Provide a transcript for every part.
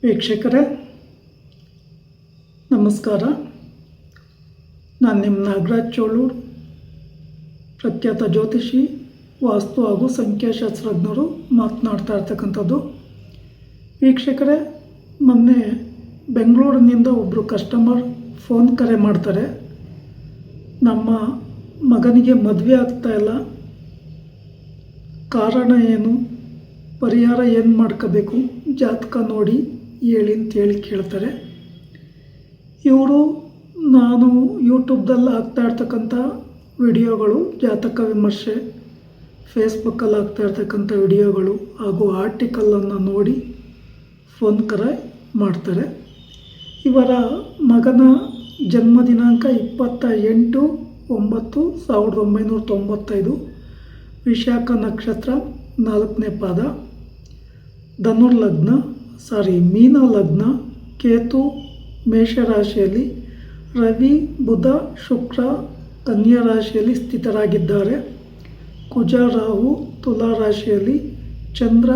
ವೀಕ್ಷಕರೇ ನಮಸ್ಕಾರ. ನಾನು ನಿಮ್ಮ ನಾಗರಾಜ್ ಚೋಳೂರು, ಪ್ರಖ್ಯಾತ ಜ್ಯೋತಿಷಿ, ವಾಸ್ತು ಹಾಗೂ ಸಂಖ್ಯಾಶಾಸ್ತ್ರಜ್ಞರು ಮಾತನಾಡ್ತಾ ಇರ್ತಕ್ಕಂಥದ್ದು. ವೀಕ್ಷಕರೇ, ಮೊನ್ನೆ ಬೆಂಗಳೂರಿನಿಂದ ಒಬ್ಬರು ಕಸ್ಟಮರ್ ಫೋನ್ ಕರೆ ಮಾಡ್ತಾರೆ. ನಮ್ಮ ಮಗನಿಗೆ ಮದುವೆ ಆಗ್ತಾಯಿಲ್ಲ, ಕಾರಣ ಏನು, ಪರಿಹಾರ ಏನು ಮಾಡ್ಕೋಬೇಕು, ಜಾತಕ ನೋಡಿ ಹೇಳಿ ಅಂತೇಳಿ ಕೇಳ್ತಾರೆ. ಇವರು ನಾನು ಯೂಟ್ಯೂಬ್ದಲ್ಲಿ ಹಾಕ್ತಾ ಇರ್ತಕ್ಕಂಥ ವಿಡಿಯೋಗಳು, ಜಾತಕ ವಿಮರ್ಶೆ, ಫೇಸ್ಬುಕ್ಕಲ್ಲಿ ಹಾಕ್ತಾ ಇರ್ತಕ್ಕಂಥ ವಿಡಿಯೋಗಳು ಹಾಗೂ ಆರ್ಟಿಕಲನ್ನು ನೋಡಿ ಫೋನ್ ಕರೆ ಮಾಡ್ತಾರೆ. ಇವರ ಮಗನ ಜನ್ಮ ದಿನಾಂಕ 28/9/1995, ವಿಶಾಖ ನಕ್ಷತ್ರ 4ನೇ ಪಾದ, ಮೀನ ಲಗ್ನ, ಕೇತು ಮೇಷರಾಶಿಯಲ್ಲಿ, ರವಿ ಬುಧ ಶುಕ್ರ ಕನ್ಯಾ ರಾಶಿಯಲ್ಲಿ ಸ್ಥಿತರಾಗಿದ್ದಾರೆ. ಕುಜ ರಾಹು ತುಲಾ ರಾಶಿಯಲ್ಲಿ, ಚಂದ್ರ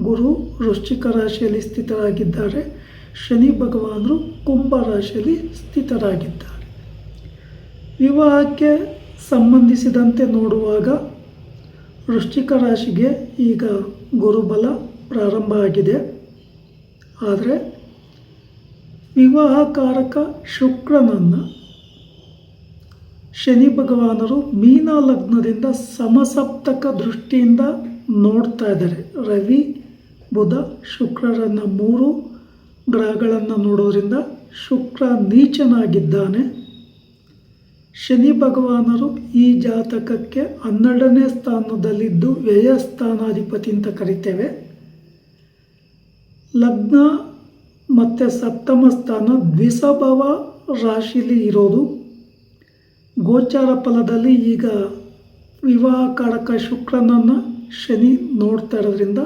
ಗುರು ವೃಶ್ಚಿಕ ರಾಶಿಯಲ್ಲಿ ಸ್ಥಿತರಾಗಿದ್ದಾರೆ. ಶನಿ ಭಗವಾನರು ಕುಂಭ ರಾಶಿಯಲ್ಲಿ ಸ್ಥಿತರಾಗಿದ್ದಾರೆ. ವಿವಾಹಕ್ಕೆ ಸಂಬಂಧಿಸಿದಂತೆ ನೋಡುವಾಗ ವೃಶ್ಚಿಕ ರಾಶಿಗೆ ಈಗ ಗುರುಬಲ ಪ್ರಾರಂಭ ಆಗಿದೆ. ಆದರೆ ವಿವಾಹಕಾರಕ ಶುಕ್ರನನ್ನು ಶನಿ ಭಗವಾನರು ಮೀನ ಲಗ್ನದಿಂದ ಸಮಸಪ್ತಕ ದೃಷ್ಟಿಯಿಂದ ನೋಡ್ತಾ ಇದ್ದಾರೆ. ರವಿ ಬುಧ ಶುಕ್ರರನ್ನು 3 ಗ್ರಹಗಳನ್ನು ನೋಡೋದ್ರಿಂದ ಶುಕ್ರ ನೀಚನಾಗಿದ್ದಾನೆ. ಶನಿ ಭಗವಾನರು ಈ ಜಾತಕಕ್ಕೆ 12ನೇ ಸ್ಥಾನದಲ್ಲಿದ್ದು ವ್ಯಯಸ್ಥಾನಾಧಿಪತಿ ಅಂತ ಕರಿತೇವೆ. ಲಗ್ನ ಮತ್ತು ಸಪ್ತಮ ಸ್ಥಾನ ದ್ವಿಸಭವ ರಾಶಿಲಿ ಇರೋದು. ಗೋಚಾರ ಫಲದಲ್ಲಿ ಈಗ ವಿವಾಹಕಾರಕ ಶುಕ್ರನನ್ನು ಶನಿ ನೋಡ್ತಾ ಇರೋದ್ರಿಂದ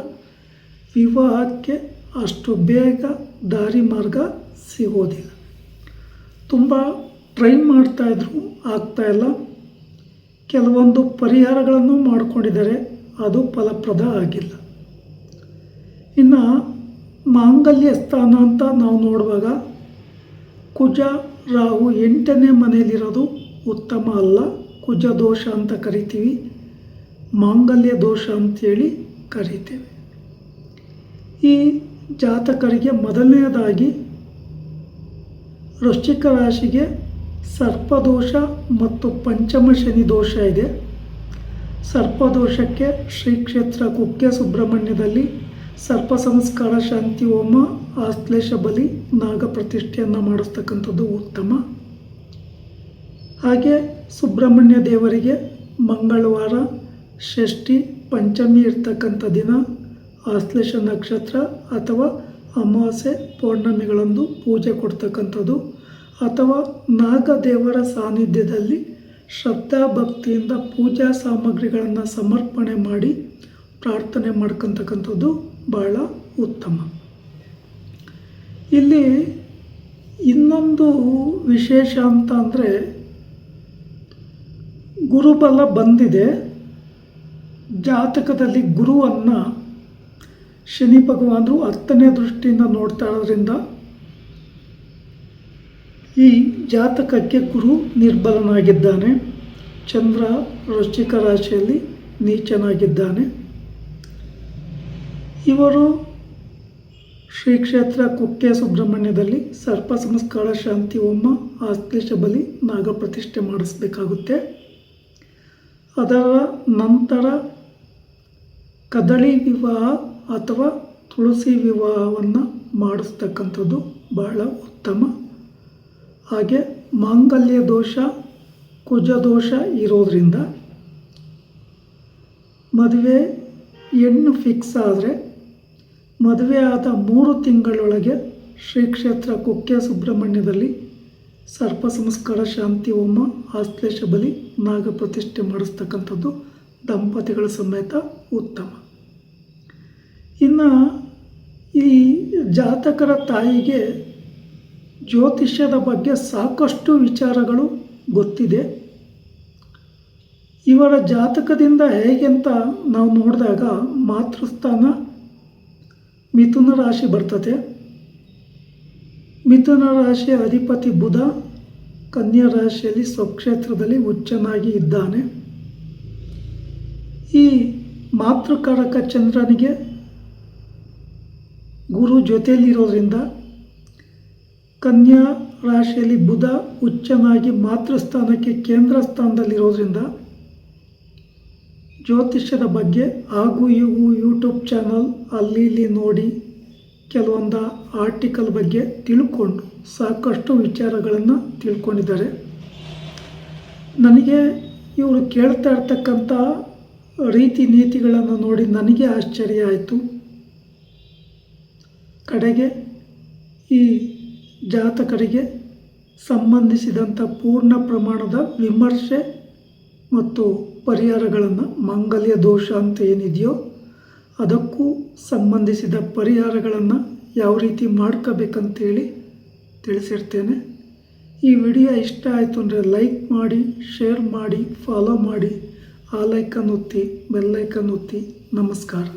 ವಿವಾಹಕ್ಕೆ ಅಷ್ಟು ಬೇಗ ದಾರಿ ಮಾರ್ಗ ಸಿಗೋದಿಲ್ಲ. ತುಂಬ ಟ್ರೈ ಮಾಡ್ತಾಯಿದ್ರು, ಆಗ್ತಾಯಿಲ್ಲ. ಕೆಲವೊಂದು ಪರಿಹಾರಗಳನ್ನು ಮಾಡಿಕೊಂಡಿದ್ದಾರೆ, ಅದು ಫಲಪ್ರದ ಆಗಿಲ್ಲ. ಇನ್ನು ಮಾಂಗಲ್ಯ ಸ್ಥಾನ ಅಂತ ನಾವು ನೋಡುವಾಗ ಕುಜ ರಾಹು 8ನೇ ಮನೆಯಲ್ಲಿರೋದು ಉತ್ತಮ ಅಲ್ಲ. ಕುಜ ದೋಷ ಅಂತ ಕರಿತೀವಿ, ಮಾಂಗಲ್ಯ ದೋಷ ಅಂತೇಳಿ ಕರಿತೇವೆ. ಈ ಜಾತಕರಿಗೆ ಮೊದಲನೆಯದಾಗಿ ವೃಶ್ಚಿಕ ರಾಶಿಗೆ ಸರ್ಪದೋಷ ಮತ್ತು ಪಂಚಮ ಶನಿ ದೋಷ ಇದೆ. ಸರ್ಪದೋಷಕ್ಕೆ ಶ್ರೀ ಕ್ಷೇತ್ರ ಕುಕ್ಕೆ ಸುಬ್ರಹ್ಮಣ್ಯದಲ್ಲಿ ಸರ್ಪ ಸಂಸ್ಕಾರ ಶಾಂತಿ ಹೋಮ, ಆಶ್ಲೇಷ ಬಲಿ, ನಾಗ ಪ್ರತಿಷ್ಠೆಯನ್ನು ಮಾಡಿಸ್ತಕ್ಕಂಥದ್ದು ಉತ್ತಮ. ಹಾಗೆ ಸುಬ್ರಹ್ಮಣ್ಯ ದೇವರಿಗೆ ಮಂಗಳವಾರ, ಷಷ್ಠಿ, ಪಂಚಮಿ ಇರ್ತಕ್ಕಂಥ ದಿನ, ಆಶ್ಲೇಷ ನಕ್ಷತ್ರ ಅಥವಾ ಅಮಾವಾಸ್ಯೆ ಪೌರ್ಣಮಿಗಳಂದು ಪೂಜೆ ಕೊಡ್ತಕ್ಕಂಥದ್ದು, ಅಥವಾ ನಾಗದೇವರ ಸಾನ್ನಿಧ್ಯದಲ್ಲಿ ಶ್ರದ್ಧಾ ಭಕ್ತಿಯಿಂದ ಪೂಜಾ ಸಾಮಗ್ರಿಗಳನ್ನು ಸಮರ್ಪಣೆ ಮಾಡಿ ಪ್ರಾರ್ಥನೆ ಮಾಡ್ಕೊತಕ್ಕಂಥದ್ದು ಬಹಳ ಉತ್ತಮ. ಇಲ್ಲಿ ಇನ್ನೊಂದು ವಿಶೇಷ ಅಂತ ಅಂದರೆ, ಗುರುಬಲ ಬಂದಿದೆ. ಜಾತಕದಲ್ಲಿ ಗುರುವನ್ನು ಶನಿ ಭಗವಾನರು 10ನೇ ದೃಷ್ಟಿಯಿಂದ ನೋಡ್ತಾ ಇರೋದ್ರಿಂದ ಈ ಜಾತಕಕ್ಕೆ ಗುರು ನಿರ್ಬಲನಾಗಿದ್ದಾನೆ. ಚಂದ್ರ ವೃಶ್ಚಿಕ ರಾಶಿಯಲ್ಲಿ ನೀಚನಾಗಿದ್ದಾನೆ. ಇವರು ಶ್ರೀ ಕ್ಷೇತ್ರ ಕುಕ್ಕೆ ಸುಬ್ರಹ್ಮಣ್ಯದಲ್ಲಿ ಸರ್ಪ ಸಂಸ್ಕಾರ ಶಾಂತಿ ಹೋಮ, ಆಶ್ಲೇಷ ಬಲಿ, ನಾಗ ಪ್ರತಿಷ್ಠೆ ಮಾಡಿಸ್ಬೇಕಾಗುತ್ತೆ. ಅದರ ನಂತರ ಕದಳಿ ವಿವಾಹ ಅಥವಾ ತುಳಸಿ ವಿವಾಹವನ್ನು ಮಾಡಿಸ್ತಕ್ಕಂಥದ್ದು ಬಹಳ ಉತ್ತಮ. ಹಾಗೆ ಮಾಂಗಲ್ಯ ದೋಷ, ಕುಜ ದೋಷ ಇರೋದರಿಂದ ಮದುವೆ ಹೆಣ್ಣು ಫಿಕ್ಸ್ ಆದರೆ ಮದುವೆ ಆದ 3 ತಿಂಗಳೊಳಗೆ ಶ್ರೀ ಕ್ಷೇತ್ರ ಕುಕ್ಕೆ ಸುಬ್ರಹ್ಮಣ್ಯದಲ್ಲಿ ಸರ್ಪ ಸಂಸ್ಕಾರ ಶಾಂತಿ ಹೋಮ, ಆಶ್ಲೇಷ ಬಲಿ, ನಾಗ ಪ್ರತಿಷ್ಠೆ ಮಾಡಿಸ್ತಕ್ಕಂಥದ್ದು ದಂಪತಿಗಳ ಸಮೇತ ಉತ್ತಮ. ಇನ್ನು ಈ ಜಾತಕರ ತಾಯಿಗೆ ಜ್ಯೋತಿಷ್ಯದ ಬಗ್ಗೆ ಸಾಕಷ್ಟು ವಿಚಾರಗಳು ಗೊತ್ತಿದೆ. ಇವರ ಜಾತಕದಿಂದ ಹೇಗೆ ಅಂತ ನಾವು ನೋಡಿದಾಗ ಮಾತೃಸ್ಥಾನ ಮಿಥುನ ರಾಶಿ ಬರ್ತದೆ. ಮಿಥುನ ರಾಶಿಯ ಅಧಿಪತಿ ಬುಧ ಕನ್ಯಾ ರಾಶಿಯಲ್ಲಿ ಸ್ವಕ್ಷೇತ್ರದಲ್ಲಿ ಉಚ್ಚನಾಗಿ ಇದ್ದಾನೆ. ಈ ಮಾತೃಕಾರಕ ಚಂದ್ರನಿಗೆ ಗುರು ಜೊತೆಯಲ್ಲಿರೋದ್ರಿಂದ ಕನ್ಯಾ ರಾಶಿಯಲ್ಲಿ ಬುಧ ಉಚ್ಚನಾಗಿ ಮಾತೃಸ್ಥಾನಕ್ಕೆ ಕೇಂದ್ರ ಸ್ಥಾನದಲ್ಲಿರೋದ್ರಿಂದ ಜ್ಯೋತಿಷ್ಯದ ಬಗ್ಗೆ ಹಾಗೂ ಇವು ಯೂಟ್ಯೂಬ್ ಚಾನಲ್ ಅಲ್ಲಿ ಇಲ್ಲಿ ನೋಡಿ ಕೆಲವೊಂದು ಆರ್ಟಿಕಲ್ ಬಗ್ಗೆ ತಿಳ್ಕೊಂಡು ಸಾಕಷ್ಟು ವಿಚಾರಗಳನ್ನು ತಿಳ್ಕೊಂಡಿದ್ದಾರೆ. ನನಗೆ ಇವರು ಕೇಳ್ತಾ ಇರ್ತಕ್ಕಂಥ ರೀತಿ ನೀತಿಗಳನ್ನು ನೋಡಿ ನನಗೆ ಆಶ್ಚರ್ಯ ಆಯಿತು. ಕಡೆಗೆ ಈ ಜಾತಕರಿಗೆ ಸಂಬಂಧಿಸಿದಂಥ ಪೂರ್ಣ ಪ್ರಮಾಣದ ವಿಮರ್ಶೆ ಮತ್ತು ಪರಿಹಾರಗಳನ್ನು, ಮಾಂಗಲ್ಯ ದೋಷ ಅಂತ ಏನಿದೆಯೋ ಅದಕ್ಕೂ ಸಂಬಂಧಿಸಿದ ಪರಿಹಾರಗಳನ್ನು ಯಾವ ರೀತಿ ಮಾಡ್ಕೋಬೇಕಂತೇಳಿ ತಿಳಿಸಿರ್ತೇನೆ. ಈ ವಿಡಿಯೋ ಇಷ್ಟ ಆಯಿತು ಅಂದರೆ ಲೈಕ್ ಮಾಡಿ, ಶೇರ್ ಮಾಡಿ, ಫಾಲೋ ಮಾಡಿ, ಆ ಲೈಕನ್ ಒತ್ತಿ, ಬೆಲ್ ಐಕನ್ ಒತ್ತಿ. ನಮಸ್ಕಾರ.